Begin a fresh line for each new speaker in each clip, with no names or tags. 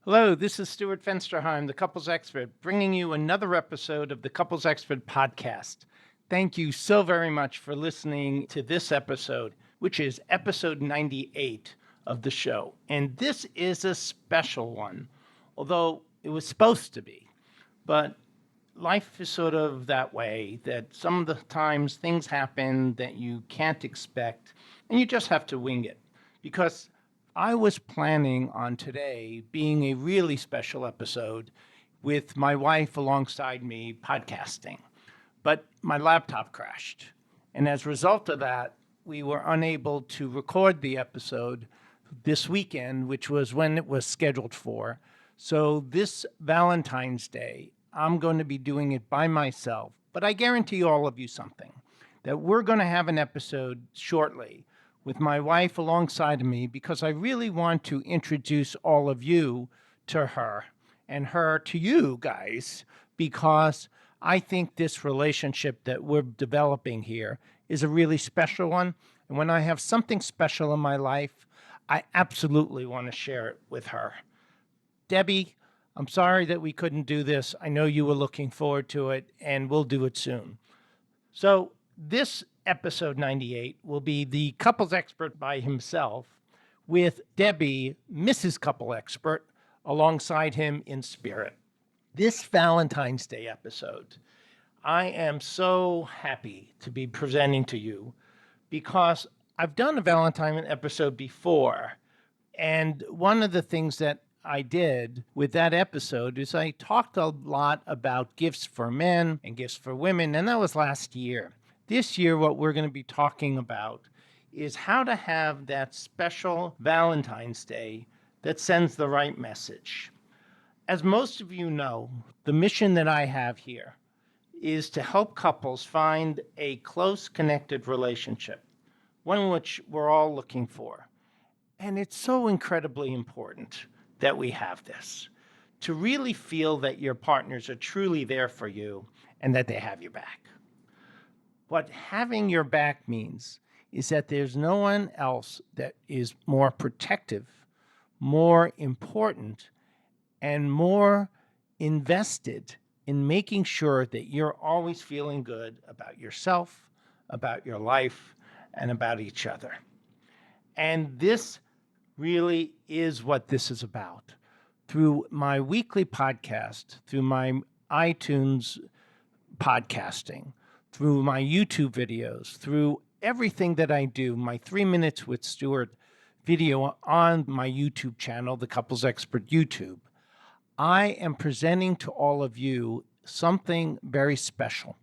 Hello, this is Stuart Fensterheim, the couples expert, bringing you another episode of the Couples Expert podcast. Thank you so very much for listening to this episode, which is episode 98 of the show. And this is a special one, although it was supposed to be. But life is sort of that way that some of the times things happen that you can't expect, and you just have to wing it. Because I was planning on today being a really special episode with my wife alongside me podcasting, but my laptop crashed. And as a result of that, we were unable to record the episode this weekend, which was when it was scheduled for. So this Valentine's Day, I'm going to be doing it by myself. But I guarantee all of you something, that we're going to have an episode shortly with my wife alongside of me because I really want to introduce all of you to her and her to you guys because I think this relationship that we're developing here is a really special one. And when I have something special in my life, I absolutely want to share it with her. Debbie, I'm sorry that we couldn't do this. I know you were looking forward to it, and we'll do it soon. So, this episode 98 will be the couples expert by himself with Debbie, Mrs. Couple Expert, alongside him in spirit. This Valentine's Day episode, I am so happy to be presenting to you because I've done a Valentine episode before. And one of the things that I did with that episode is I talked a lot about gifts for men and gifts for women, and that was last year. This year, what we're going to be talking about is how to have that special Valentine's Day that sends the right message. As most of you know, the mission that I have here is to help couples find a close, connected relationship, one which we're all looking for. And it's so incredibly important that we have this, to really feel that your partners are truly there for you and that they have your back. What having your back means is that there's no one else that is more protective, more important, and more invested in making sure that you're always feeling good about yourself, about your life, and about each other. And this really is what this is about. Through my weekly podcast, through my iTunes podcasting, through my YouTube videos, through everything that I do, my 3 Minutes with Stuart video on my YouTube channel, The Couples Expert YouTube, I am presenting to all of you something very special,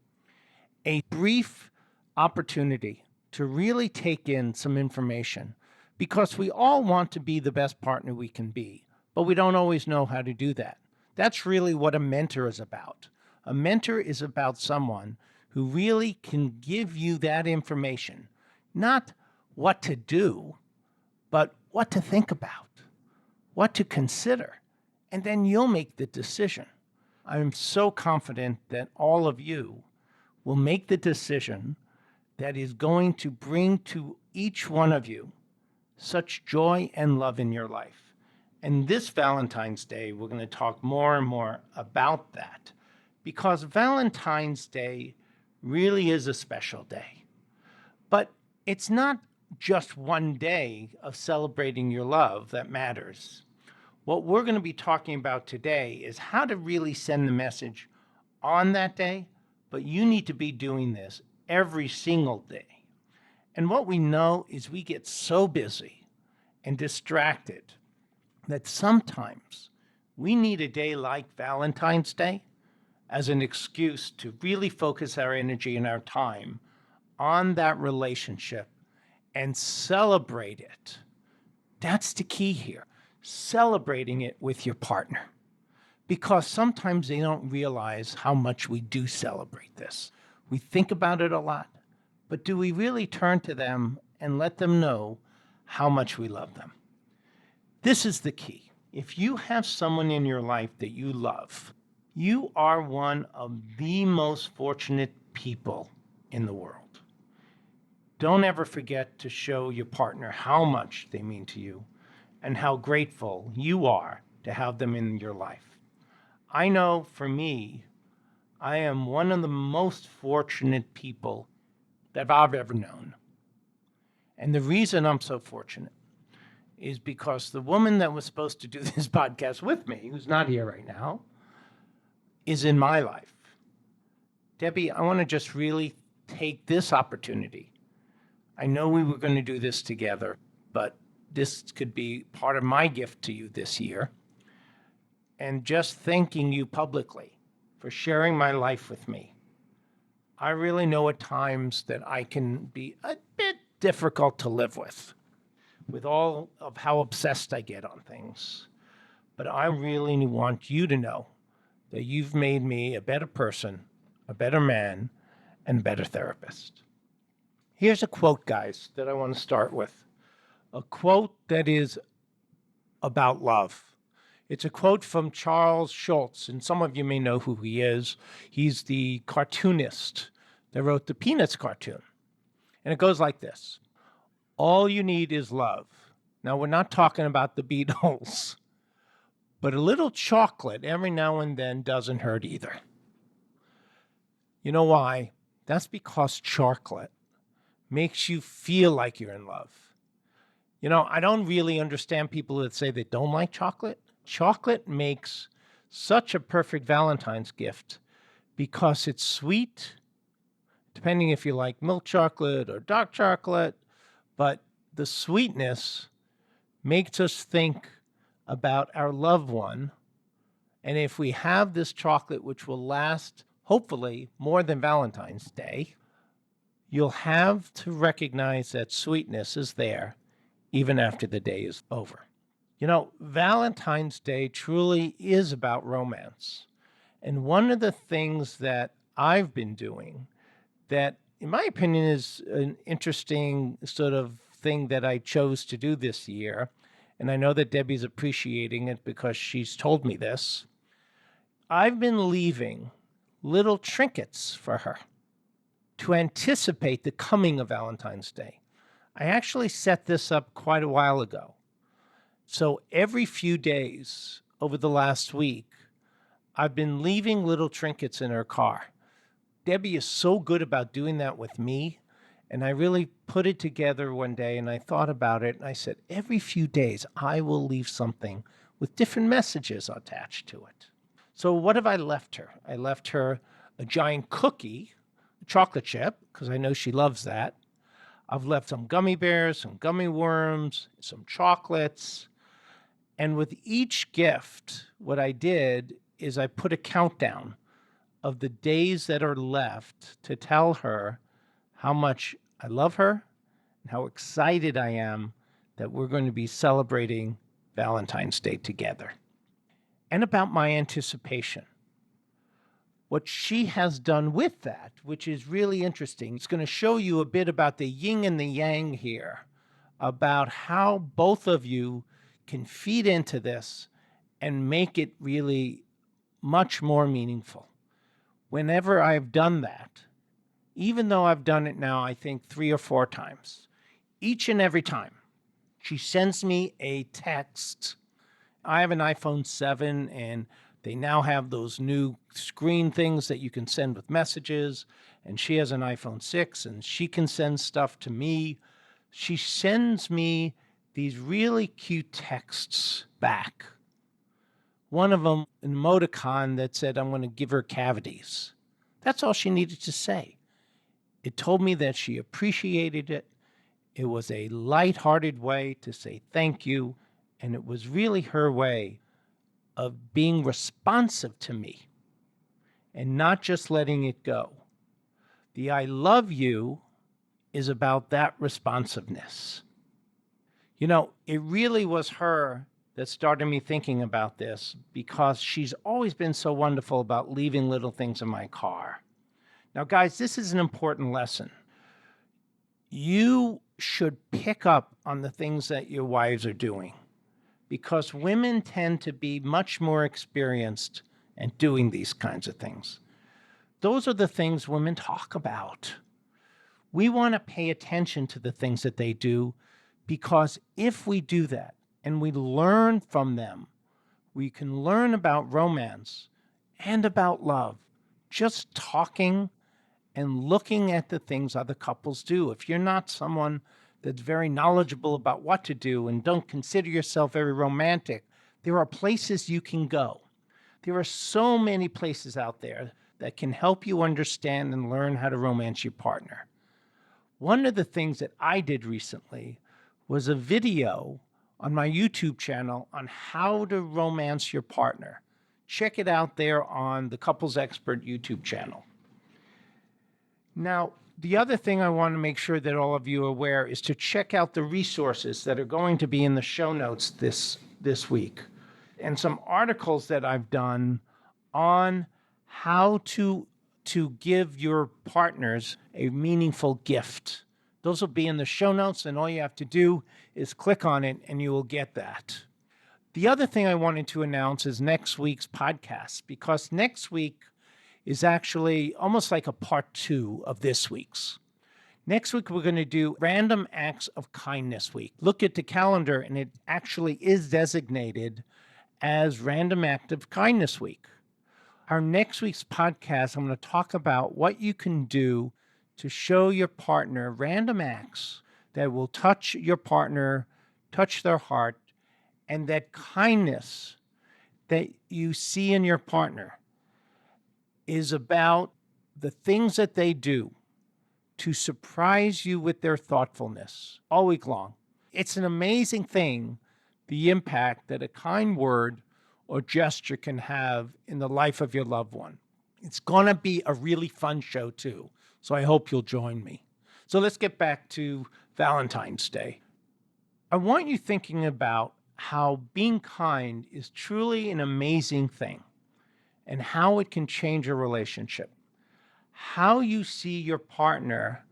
a brief opportunity to really take in some information because we all want to be the best partner we can be, but we don't always know how to do that. That's really what a mentor is about. A mentor is about someone who really can give you that information, not what to do, but what to think about, what to consider, and then you'll make the decision. I'm so confident that all of you will make the decision that is going to bring to each one of you such joy and love in your life. And this Valentine's Day, we're going to talk more and more about that because Valentine's Day really is a special day. But it's not just one day of celebrating your love that matters. What we're going to be talking about today is how to really send the message on that day, but you need to be doing this every single day. And what we know is we get so busy and distracted that sometimes we need a day like Valentine's Day as an excuse to really focus our energy and our time on that relationship and celebrate it. That's the key here, celebrating it with your partner. Because sometimes they don't realize how much we do celebrate this. We think about it a lot, but do we really turn to them and let them know how much we love them? This is the key. If you have someone in your life that you love, you are one of the most fortunate people in the world. Don't ever forget to show your partner how much they mean to you and how grateful you are to have them in your life. I know for me, I am one of the most fortunate people that I've ever known. And the reason I'm so fortunate is because the woman that was supposed to do this podcast with me, who's not here right now, is in my life. Debbie, I want to just really take this opportunity. I know we were going to do this together, but this could be part of my gift to you this year. And just thanking you publicly for sharing my life with me. I really know at times that I can be a bit difficult to live with all of how obsessed I get on things. But I really want you to know that you've made me a better person, a better man, and a better therapist. Here's a quote, guys, that I want to start with. A quote that is about love. It's a quote from Schulz, and some of you may know who he is. He's the cartoonist that wrote the Peanuts cartoon. And it goes like this. All you need is love. Now, we're not talking about the Beatles, but a little chocolate every now and then doesn't hurt either. You know why? That's because chocolate makes you feel like you're in love. You know, I don't really understand people that say they don't like chocolate. Chocolate makes such a perfect Valentine's gift because it's sweet, depending if you like milk chocolate or dark chocolate, but the sweetness makes us think about our loved one. And if we have this chocolate, which will last, hopefully, more than Valentine's Day, you'll have to recognize that sweetness is there even after the day is over. You know, Valentine's Day truly is about romance. And one of the things that I've been doing that, in my opinion, is an interesting sort of thing that I chose to do this year, and I know that Debbie's appreciating it because she's told me this, I've been leaving little trinkets for her to anticipate the coming of Valentine's Day. I actually set this up quite a while ago. So every few days over the last week, I've been leaving little trinkets in her car. Debbie is so good about doing that with me. And I really put it together one day and I thought about it. And I said, every few days, I will leave something with different messages attached to it. So what have I left her? I left her a giant cookie, a chocolate chip, because I know she loves that. I've left some gummy bears, some gummy worms, some chocolates. And with each gift, what I did is I put a countdown of the days that are left to tell her how much I love her and how excited I am that we're going to be celebrating Valentine's Day together. And about my anticipation. What she has done with that, which is really interesting, it's going to show you a bit about the yin and the yang here, about how both of you can feed into this and make it really much more meaningful. Whenever I've done that, even though I've done it now, I think 3 or 4 times, each and every time, she sends me a text. I have an iPhone 7, and they now have those new screen things that you can send with messages, and she has an iPhone 6, and she can send stuff to me. She sends me these really cute texts back. One of them, an emoticon that said, I'm going to give her cavities. That's all she needed to say. It told me that she appreciated it. It was a lighthearted way to say thank you, and it was really her way of being responsive to me and not just letting it go. The I love you is about that responsiveness. You know, it really was her that started me thinking about this because she's always been so wonderful about leaving little things in my car. Now, guys, this is an important lesson. You should pick up on the things that your wives are doing because women tend to be much more experienced at doing these kinds of things. Those are the things women talk about. We want to pay attention to the things that they do because if we do that and we learn from them, We can learn about romance and about love just talking and looking at the things other couples do. If you're not someone that's very knowledgeable about what to do and don't consider yourself very romantic, there are places you can go. There are so many places out there that can help you understand and learn how to romance your partner. One of the things that I did recently was a video on my YouTube channel on how to romance your partner. Check it out there on the Couples Expert YouTube channel. Now, the other thing I want to make sure that all of you are aware is to check out the resources that are going to be in the show notes this week, and some articles that I've done on how to give your partners a meaningful gift. Those will be in the show notes, and all you have to do is click on it and you will get that. The other thing I wanted to announce is next week's podcast, because next week is actually almost like a part 2 of this week's. Next week, we're going to do Random Acts of Kindness Week. Look at the calendar, and it actually is designated as Random Act of Kindness Week. Our next week's podcast, I'm going to talk about what you can do to show your partner random acts that will touch your partner, touch their heart, and that kindness that you see in your partner is about the things that they do to surprise you with their thoughtfulness all week long. It's an amazing thing, the impact that a kind word or gesture can have in the life of your loved one. It's going to be a really fun show too, so I hope you'll join me. So let's get back to Valentine's Day. I want you thinking about how being kind is truly an amazing thing and how it can change a relationship. How you see your partner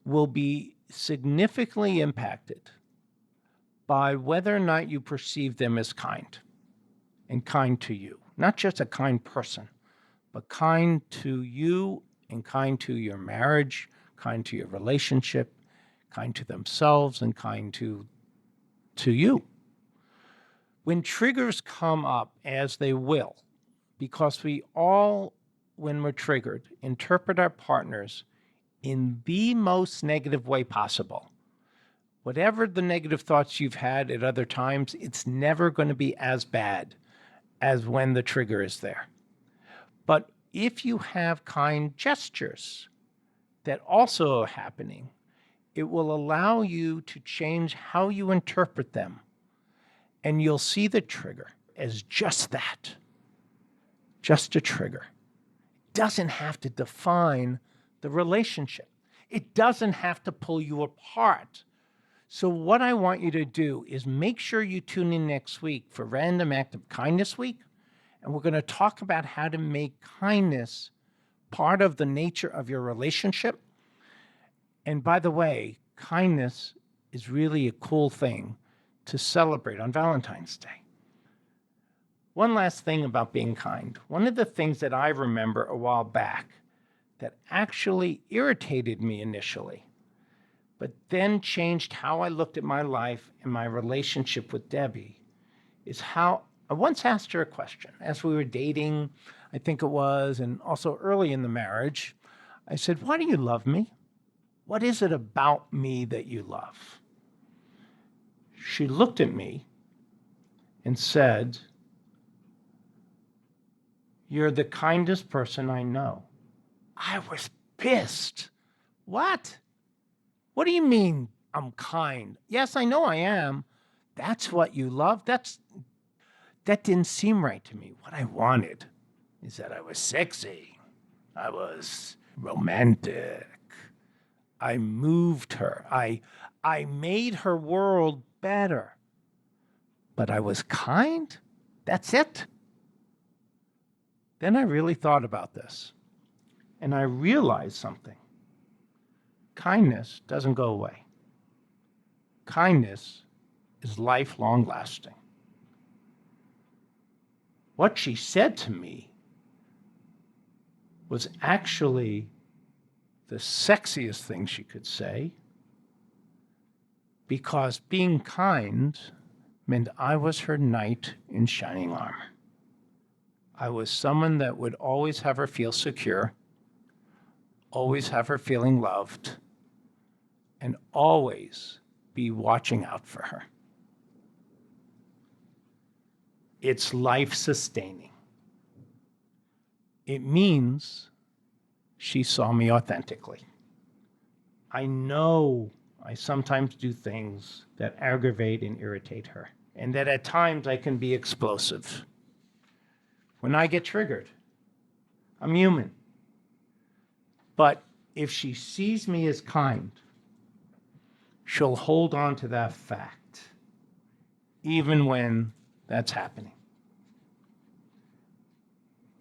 will be significantly impacted by whether or not you perceive them as kind and kind to you. Not just a kind person, but kind to you and kind to your marriage, kind to your relationship, kind to themselves, and kind to you. When triggers come up, as they will, because we all, when we're triggered, interpret our partners in the most negative way possible. Whatever the negative thoughts you've had at other times, it's never going to be as bad as when the trigger is there. But if you have kind gestures that also are happening, it will allow you to change how you interpret them. And you'll see the trigger as just that, just a trigger. It doesn't have to define the relationship. It doesn't have to pull you apart. So what I want you to do is make sure you tune in next week for Random Act of Kindness Week. And we're going to talk about how to make kindness part of the nature of your relationship. And by the way, kindness is really a cool thing to celebrate on Valentine's Day. One last thing about being kind. One of the things that I remember a while back that actually irritated me initially, but then changed how I looked at my life and my relationship with Debbie, is how I once asked her a question as we were dating, I think it was, and also early in the marriage. I said, "Why do you love me? What is it about me that you love?" She looked at me and said, "You're the kindest person I know." I was pissed. What? What do you mean I'm kind? Yes, I know I am. That's what you love? That didn't seem right to me. What I wanted is that I was sexy. I was romantic. I moved her. I made her world better. But I was kind? That's it? Then I really thought about this. And I realized something. Kindness doesn't go away. Kindness is lifelong lasting. What she said to me was actually the sexiest thing she could say, because being kind meant I was her knight in shining armor. I was someone that would always have her feel secure, always have her feeling loved, and always be watching out for her. It's life-sustaining. It means she saw me authentically. I know I sometimes do things that aggravate and irritate her, and that at times I can be explosive. When I get triggered, I'm human. But if she sees me as kind, she'll hold on to that fact, even when that's happening.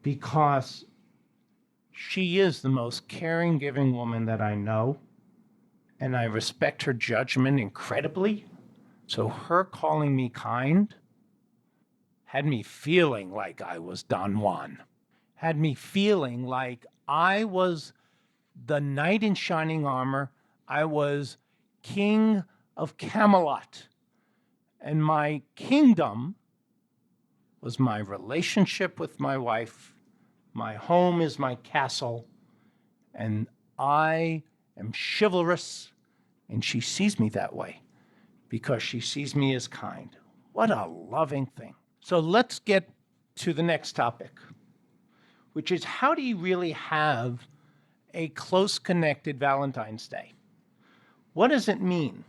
Because she is the most caring, giving woman that I know, and I respect her judgment incredibly. So her calling me kind had me feeling like I was Don Juan, had me feeling like I was the knight in shining armor. I was king of Camelot. And my kingdom was my relationship with my wife. My home is my castle. And I am chivalrous. And she sees me that way because she sees me as kind. What a loving thing. So let's get to the next topic, which is how do you really have a close connected Valentine's Day? What does it mean?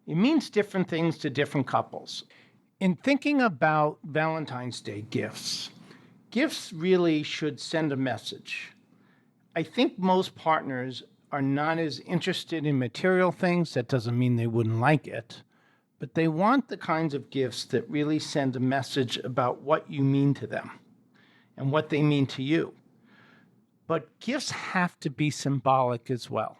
It means different things to different couples. In thinking about Valentine's Day gifts, gifts really should send a message. I think most partners are not as interested in material things. That doesn't mean they wouldn't like it, but they want the kinds of gifts that really send a message about what you mean to them and what they mean to you. But gifts have to be symbolic as well.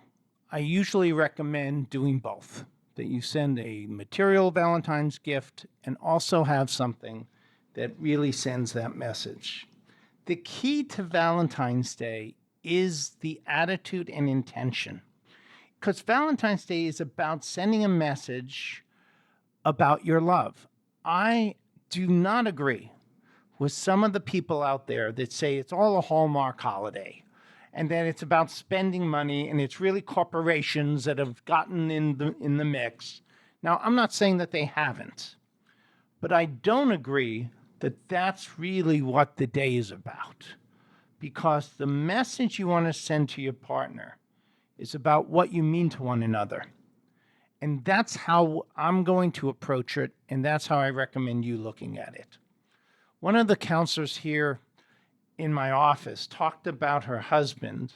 I usually recommend doing both, that you send a material Valentine's gift and also have something that really sends that message. The key to Valentine's Day is the attitude and intention, because Valentine's Day is about sending a message about your love. I do not agree with some of the people out there that say it's all a Hallmark holiday and that it's about spending money and it's really corporations that have gotten in the mix. Now, I'm not saying that they haven't, but I don't agree that that's really what the day is about, because the message you want to send to your partner is about what you mean to one another. And that's how I'm going to approach it, and that's how I recommend you looking at it. One of the counselors here in my office talked about her husband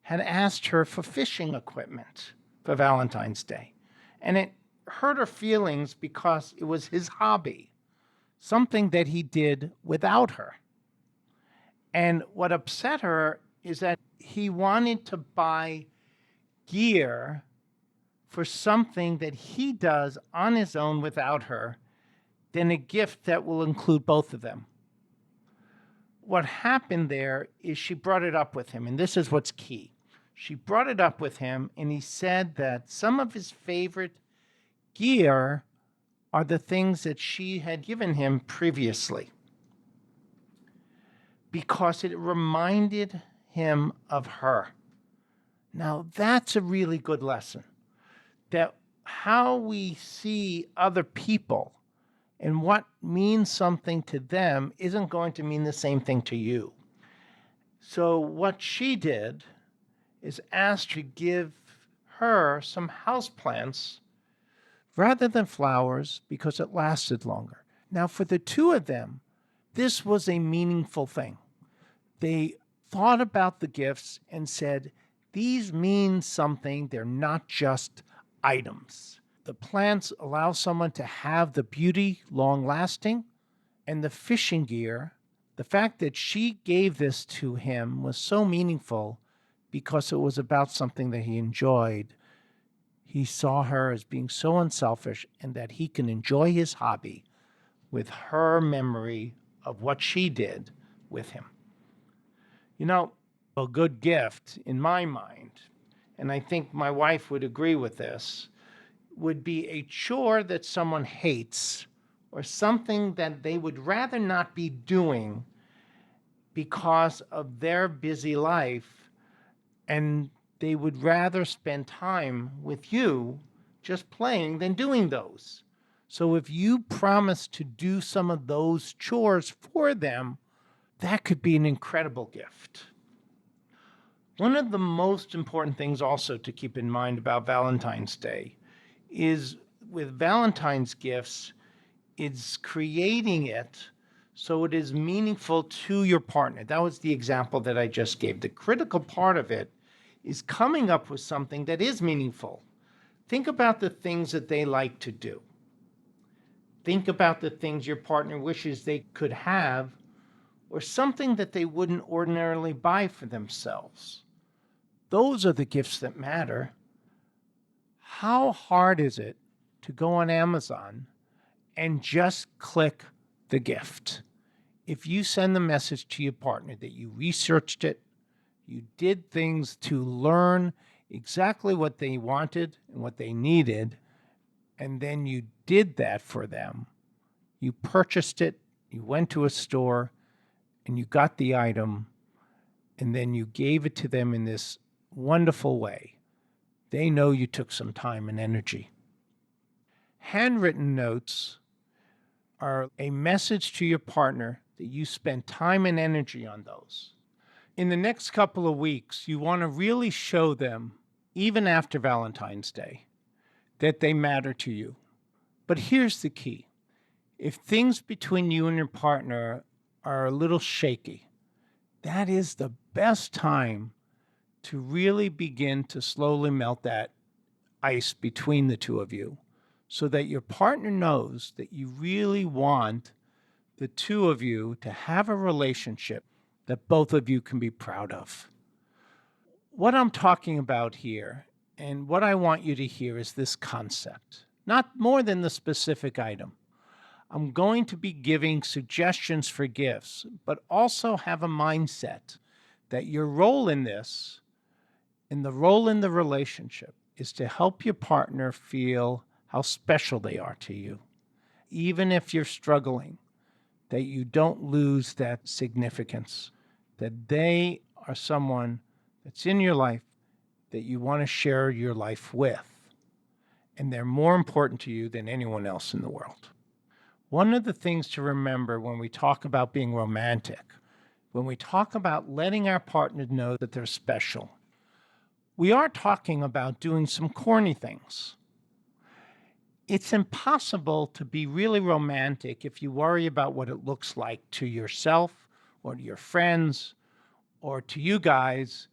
had asked her for fishing equipment for Valentine's Day. And it hurt her feelings because it was his hobby, something that he did without her. And what upset her is that he wanted to buy gear for something that he does on his own without her, then a gift that will include both of them. What happened there is she brought it up with him, and this is what's key. She brought it up with him, and he said that some of his favorite gear are the things that she had given him previously, because it reminded him of her. Now, that's a really good lesson, that how we see other people and what means something to them isn't going to mean the same thing to you. So what she did is asked to give her some houseplants rather than flowers because it lasted longer. Now, for the two of them, this was a meaningful thing. They thought about the gifts and said, these mean something. They're not just items. The plants allow someone to have the beauty long lasting, and the fishing gear, the fact that she gave this to him was so meaningful because it was about something that he enjoyed. He saw her as being so unselfish and that he can enjoy his hobby with her memory of what she did with him. You know, a good gift in my mind, and I think my wife would agree with this, would be a chore that someone hates or something that they would rather not be doing because of their busy life, and they would rather spend time with you just playing than doing those. So if you promise to do some of those chores for them, that could be an incredible gift. One of the most important things also to keep in mind about Valentine's Day is with Valentine's gifts, it's creating it so it is meaningful to your partner. That was the example that I just gave. The critical part of it is coming up with something that is meaningful. Think about the things that they like to do. Think about the things your partner wishes they could have, or something that they wouldn't ordinarily buy for themselves. Those are the gifts that matter. How hard is it to go on Amazon and just click the gift? If you send the message to your partner that you researched it, you did things to learn exactly what they wanted and what they needed, and then you did that for them, you purchased it, you went to a store, and you got the item, and then you gave it to them in this wonderful way, they know you took some time and energy. Handwritten notes are a message to your partner that you spent time and energy on those. In the next couple of weeks, you want to really show them, even after Valentine's Day, that they matter to you. But here's the key. If things between you and your partner are a little shaky, that is the best time to really begin to slowly melt that ice between the two of you, so that your partner knows that you really want the two of you to have a relationship that both of you can be proud of. What I'm talking about here, and what I want you to hear, is this concept, not more than the specific item. I'm going to be giving suggestions for gifts, but also have a mindset that your role in this, and the role in the relationship, is to help your partner feel how special they are to you. Even if you're struggling, that you don't lose that significance, that they are someone that's in your life that you want to share your life with, and they're more important to you than anyone else in the world. One of the things to remember when we talk about being romantic, when we talk about letting our partner know that they're special, we are talking about doing some corny things. It's impossible to be really romantic if you worry about what it looks like to yourself or to your friends or to you guys,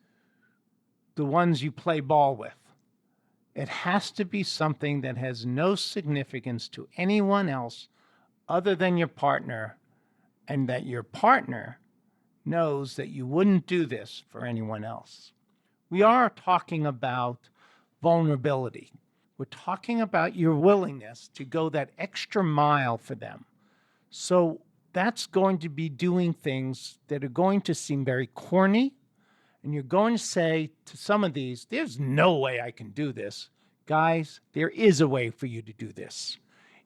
the ones you play ball with. It has to be something that has no significance to anyone else other than your partner, and that your partner knows that you wouldn't do this for anyone else. We are talking about vulnerability. We're talking about your willingness to go that extra mile for them. So that's going to be doing things that are going to seem very corny, and you're going to say to some of these, there's no way I can do this. Guys, there is a way for you to do this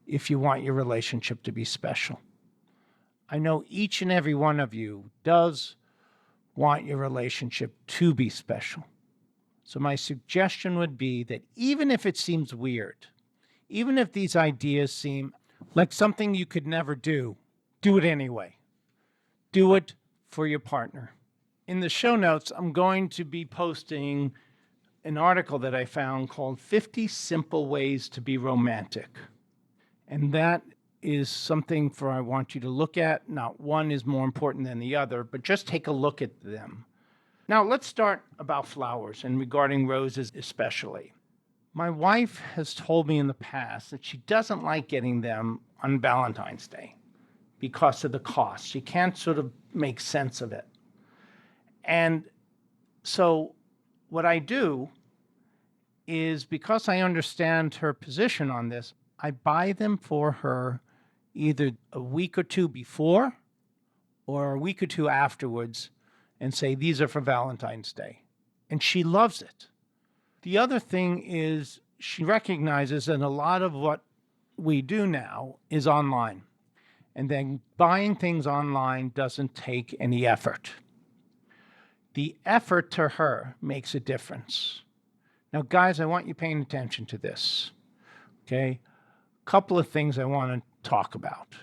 if you want your relationship to be special. I know each and every one of you does want your relationship to be special. So my suggestion would be that even if it seems weird, even if these ideas seem like something you could never do it anyway. Do it for your partner. In the show notes, I'm going to be posting an article that I found called 50 Simple Ways to Be Romantic. And that is something I want you to look at. Not one is more important than the other, but just take a look at them. Now, let's start about flowers, and regarding roses especially. My wife has told me in the past that she doesn't like getting them on Valentine's Day because of the cost. She can't sort of make sense of it. And so what I do is, because I understand her position on this, I buy them for her either a week or two before or a week or two afterwards, and say, these are for Valentine's Day. And she loves it. The other thing is, she recognizes that a lot of what we do now is online. And then buying things online doesn't take any effort. The effort to her makes a difference. Now, guys, I want you paying attention to this. Okay? Couple of things I want to talk about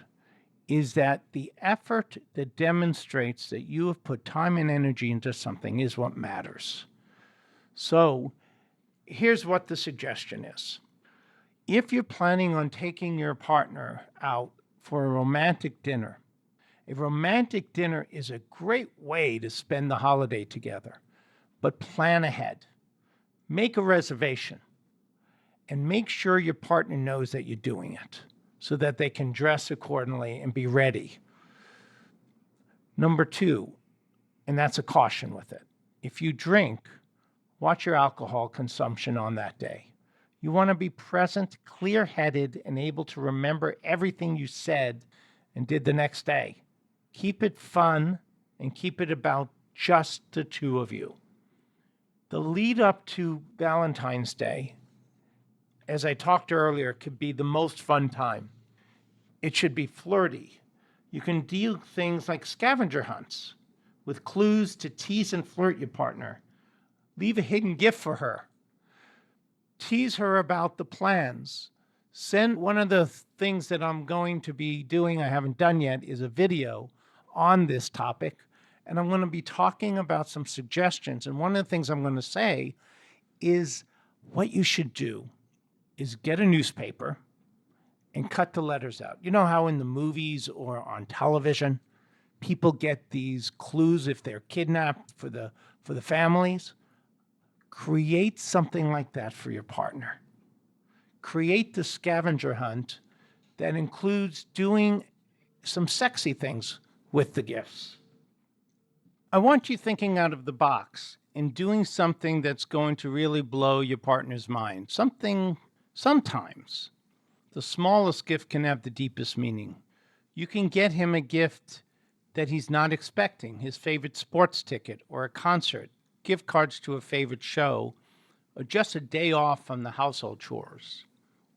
is that the effort that demonstrates that you have put time and energy into something is what matters. So here's what the suggestion is. If you're planning on taking your partner out for a romantic dinner is a great way to spend the holiday together, but plan ahead. Make a reservation and make sure your partner knows that you're doing it so that they can dress accordingly and be ready. Number 2, and that's a caution with it. If you drink, watch your alcohol consumption on that day. You want to be present, clear-headed, and able to remember everything you said and did the next day. Keep it fun and keep it about just the two of you. The lead up to Valentine's Day, as I talked earlier, could be the most fun time. It should be flirty. You can do things like scavenger hunts with clues to tease and flirt your partner. Leave a hidden gift for her. Tease her about the plans. Send one of the things that I'm going to be doing, I haven't done yet, is a video on this topic. And I'm going to be talking about some suggestions. And one of the things I'm going to say is what you should do is get a newspaper and cut the letters out. You know how in the movies or on television, people get these clues if they're kidnapped for the families? Create something like that for your partner. Create the scavenger hunt that includes doing some sexy things with the gifts. I want you thinking out of the box and doing something that's going to really blow your partner's mind. Sometimes the smallest gift can have the deepest meaning. You can get him a gift that he's not expecting, his favorite sports ticket or a concert, gift cards to a favorite show, or just a day off from the household chores.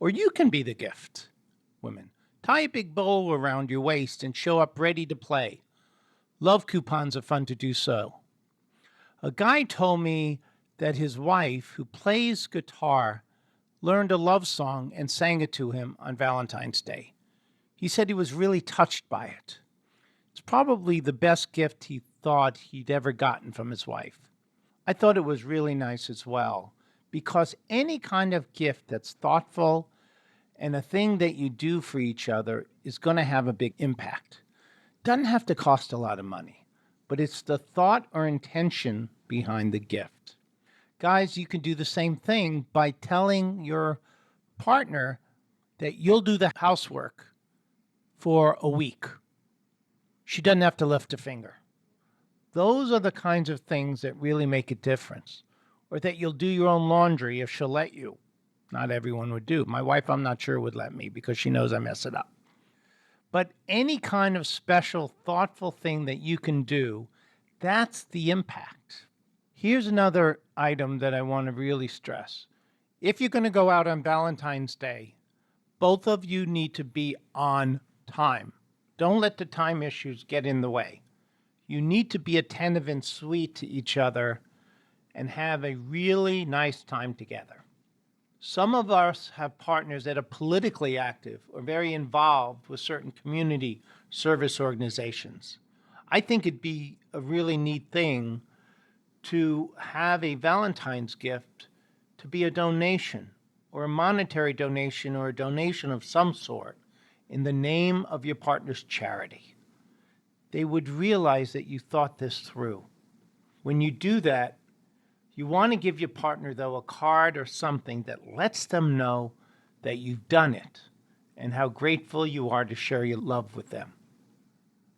Or you can be the gift, women. Tie a big bow around your waist and show up ready to play. Love coupons are fun to do so. A guy told me that his wife, who plays guitar, learned a love song and sang it to him on Valentine's Day. He said he was really touched by it. It's probably the best gift he thought he'd ever gotten from his wife. I thought it was really nice as well, because any kind of gift that's thoughtful and a thing that you do for each other is going to have a big impact. Doesn't have to cost a lot of money, but it's the thought or intention behind the gift. Guys, you can do the same thing by telling your partner that you'll do the housework for a week. She doesn't have to lift a finger. Those are the kinds of things that really make a difference. Or that you'll do your own laundry if she'll let you. Not everyone would do. My wife, I'm not sure, would let me because she knows I mess it up. But any kind of special, thoughtful thing that you can do, that's the impact. Here's another item that I want to really stress. If you're going to go out on Valentine's Day, both of you need to be on time. Don't let the time issues get in the way. You need to be attentive and sweet to each other and have a really nice time together. Some of us have partners that are politically active or very involved with certain community service organizations. I think it'd be a really neat thing to have a Valentine's gift to be a donation or a monetary donation or a donation of some sort in the name of your partner's charity. They would realize that you thought this through. When you do that, you want to give your partner, though, a card or something that lets them know that you've done it and how grateful you are to share your love with them.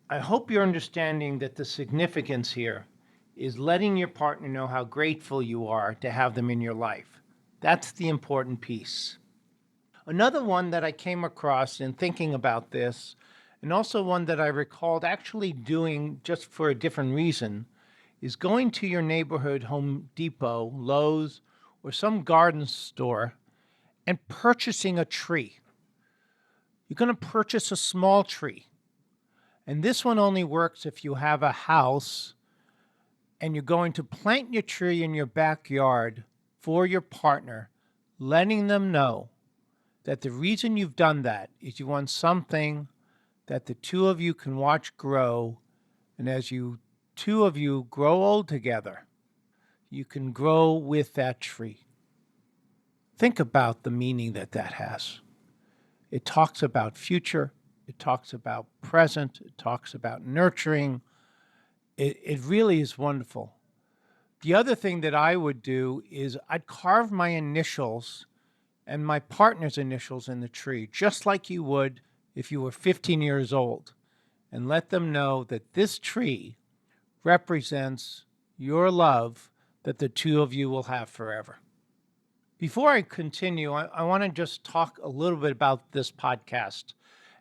I hope you're understanding that the significance here is letting your partner know how grateful you are to have them in your life. That's the important piece. Another one that I came across in thinking about this, and also one that I recalled actually doing just for a different reason, is going to your neighborhood Home Depot, Lowe's, or some garden store and purchasing a tree. You're going to purchase a small tree. And this one only works if you have a house and you're going to plant your tree in your backyard for your partner, letting them know that the reason you've done that is you want something that the two of you can watch grow. And as you two of you grow old together, you can grow with that tree. Think about the meaning that that has. It talks about future. It talks about present. It talks about nurturing. It really is wonderful. The other thing that I would do is I'd carve my initials and my partner's initials in the tree, just like you would if you were 15 years old, and let them know that this tree represents your love that the two of you will have forever. Before I continue, I want to just talk a little bit about this podcast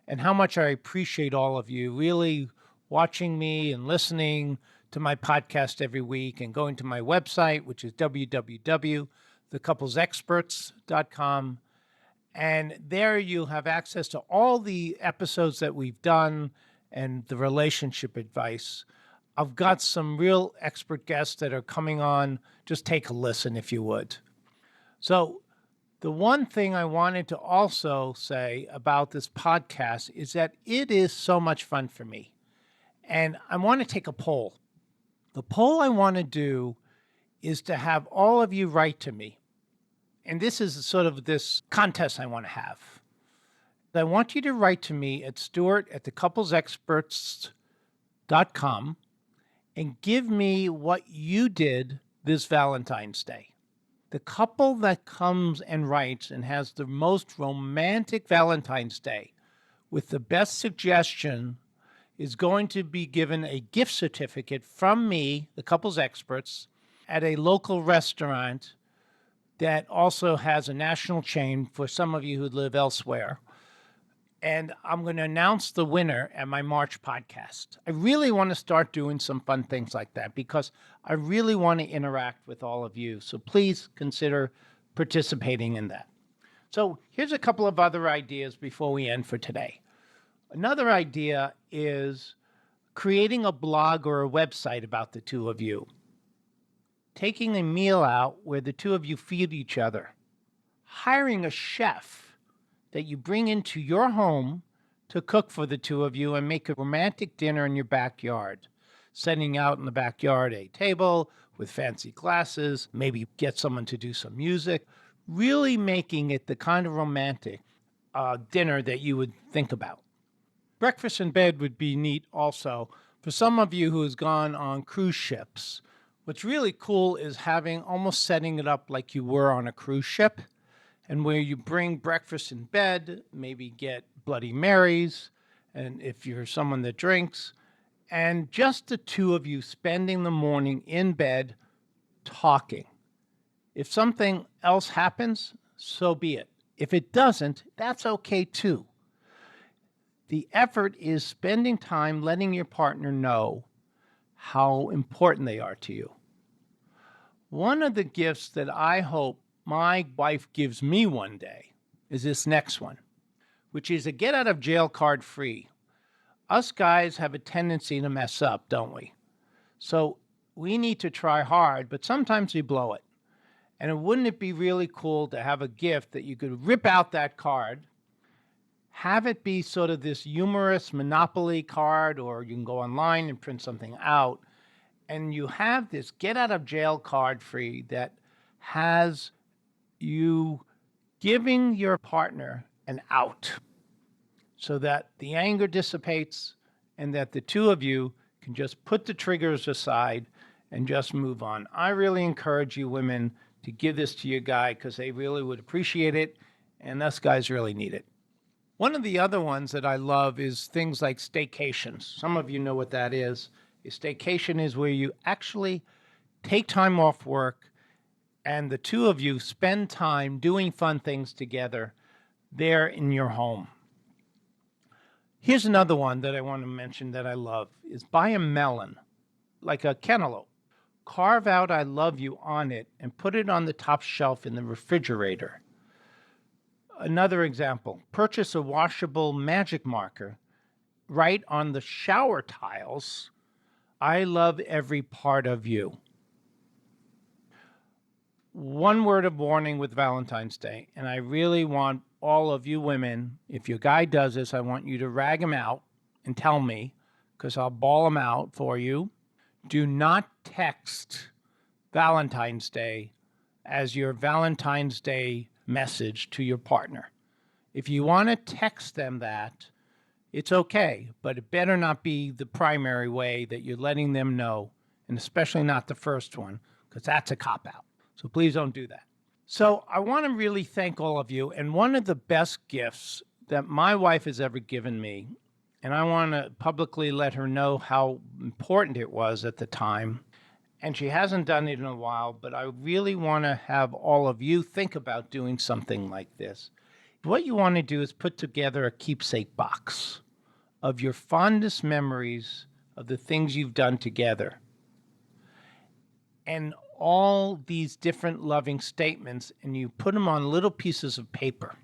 and how much I appreciate all of you really watching me and listening to my podcast every week and going to my website, which is www.thecouplesexperts.com. And there you'll have access to all the episodes that we've done and the relationship advice. I've got some real expert guests that are coming on. Just take a listen if you would. So the one thing I wanted to also say about this podcast is that it is so much fun for me. And I want to take a poll. The poll I want to do is to have all of you write to me. And this is sort of this contest I want to have. I want you to write to me at Stuart@thecouplesexperts.com and give me what you did this Valentine's Day. The couple that comes and writes and has the most romantic Valentine's Day with the best suggestion is going to be given a gift certificate from me, the couples experts, at a local restaurant that also has a national chain for some of you who live elsewhere. And I'm going to announce the winner at my March podcast. I really want to start doing some fun things like that because I really want to interact with all of you. So please consider participating in that. So here's a couple of other ideas before we end for today. Another idea is creating a blog or a website about the two of you. Taking a meal out where the two of you feed each other. Hiring a chef that you bring into your home to cook for the two of you and make a romantic dinner in your backyard. Setting out in the backyard a table with fancy glasses, maybe get someone to do some music, really making it the kind of romantic dinner that you would think about. Breakfast in bed would be neat also for some of you who has gone on cruise ships. What's really cool is almost setting it up like you were on a cruise ship, and where you bring breakfast in bed, maybe get Bloody Marys, and if you're someone that drinks, and just the two of you spending the morning in bed talking. If something else happens, so be it. If it doesn't, that's okay too. The effort is spending time letting your partner know how important they are to you. One of the gifts that I hope my wife gives me one day is this next one, which is a get out of jail card free. Us guys have a tendency to mess up, don't we? So we need to try hard, but sometimes we blow it. And wouldn't it be really cool to have a gift that you could rip out that card, have it be sort of this humorous Monopoly card, or you can go online and print something out, and you have this get out of jail card free that has you giving your partner an out so that the anger dissipates and that the two of you can just put the triggers aside and just move on. I really encourage you women to give this to your guy because they really would appreciate it, and us guys really need it. One of the other ones that I love is things like staycations. Some of you know what that is. A staycation is where you actually take time off work and the two of you spend time doing fun things together there in your home. Here's another one that I want to mention that I love is buy a melon, like a cantaloupe. Carve out I love you on it and put it on the top shelf in the refrigerator. Another example, purchase a washable magic marker. Write on the shower tiles, I love every part of you. One word of warning with Valentine's Day, and I really want all of you women, if your guy does this, I want you to rag him out and tell me, because I'll bawl him out for you. Do not text Valentine's Day as your Valentine's Day message to your partner. If you want to text them that, it's okay, but it better not be the primary way that you're letting them know, and especially not the first one, because that's a cop-out. So please don't do that. So I want to really thank all of you, and one of the best gifts that my wife has ever given me, and I want to publicly let her know how important it was at the time, and she hasn't done it in a while, but I really want to have all of you think about doing something like this. What you want to do is put together a keepsake box of your fondest memories of the things you've done together. And all these different loving statements, and you put them on little pieces of paper,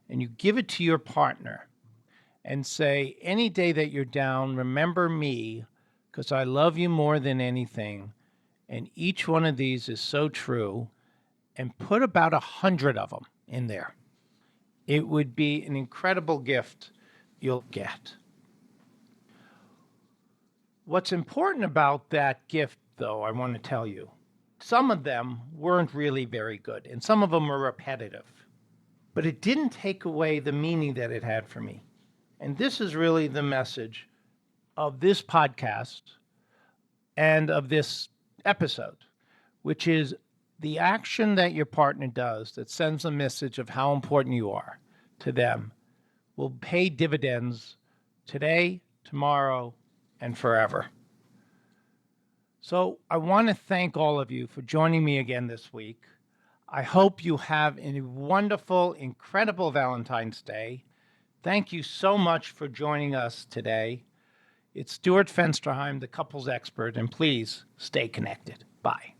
and you give it to your partner and say, any day that you're down, remember me, because I love you more than anything. And each one of these is so true, and put about 100 of them in there. It would be an incredible gift you'll get. What's important about that gift, though, I want to tell you, some of them weren't really very good, and some of them were repetitive. But it didn't take away the meaning that it had for me. And this is really the message of this podcast and of this episode, which is the action that your partner does that sends a message of how important you are to them will pay dividends today, tomorrow, and forever. So I want to thank all of you for joining me again this week. I hope you have a wonderful, incredible Valentine's Day. Thank you so much for joining us today. It's Stuart Fensterheim, the couples expert, and please stay connected. Bye.